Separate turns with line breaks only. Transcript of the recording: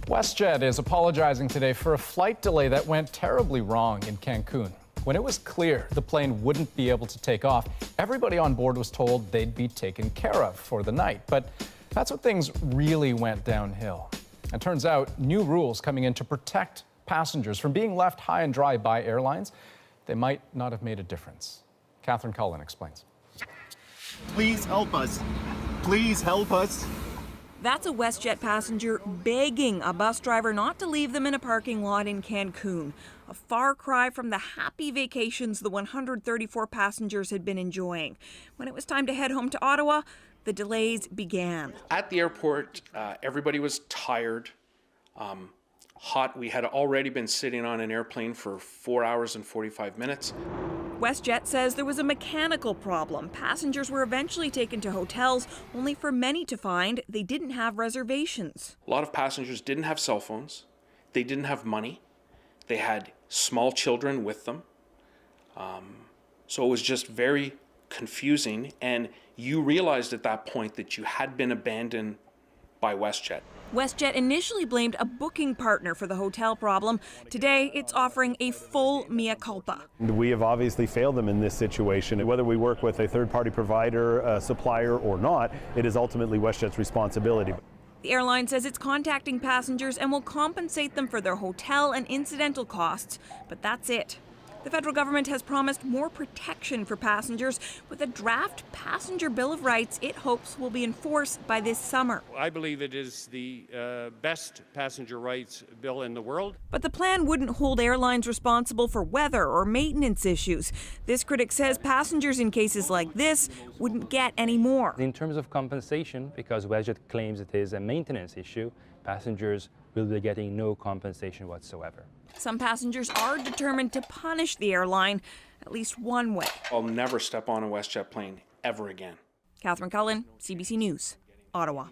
WestJet is apologizing today for a flight delay that went terribly wrong in Cancun. When it was clear the plane wouldn't be able to take off, everybody on board was told they'd be taken care of for the night. But that's when things really went downhill. It turns out new rules coming in to protect passengers from being left high and dry by airlines, they might not have made a difference. Catherine Cullen explains.
Please help us. Please help us.
That's a WestJet passenger begging a bus driver not to leave them in a parking lot in Cancun. A far cry from the happy vacations the 134 passengers had been enjoying. When it was time to head home to Ottawa, the delays began.
At the airport, everybody was tired, hot. We had already been sitting on an airplane for 4 hours and 45 minutes.
WestJet says there was a mechanical problem. Passengers were eventually taken to hotels, only for many to find they didn't have reservations.
A lot of passengers didn't have cell phones. They didn't have money. They had small children with them. So it was just very confusing. And you realized at that point that you had been abandoned by WestJet.
WestJet initially blamed a booking partner for the hotel problem. Today, it's offering a full mea culpa.
We have obviously failed them in this situation. Whether we work with a third-party provider, a supplier or not, it is ultimately WestJet's responsibility.
The airline says it's contacting passengers and will compensate them for their hotel and incidental costs, but that's it. The federal government has promised more protection for passengers with a draft passenger bill of rights it hopes will be enforced by this summer.
I believe it is the best passenger rights bill in the world.
But the plan wouldn't hold airlines responsible for weather or maintenance issues. This critic says passengers in cases like this wouldn't get any more.
In terms of compensation, because WestJet claims it is a maintenance issue, passengers will be getting no compensation whatsoever.
Some passengers are determined to punish the airline at least one way.
I'll never step on a WestJet plane ever again.
Catherine Cullen, CBC News, Ottawa.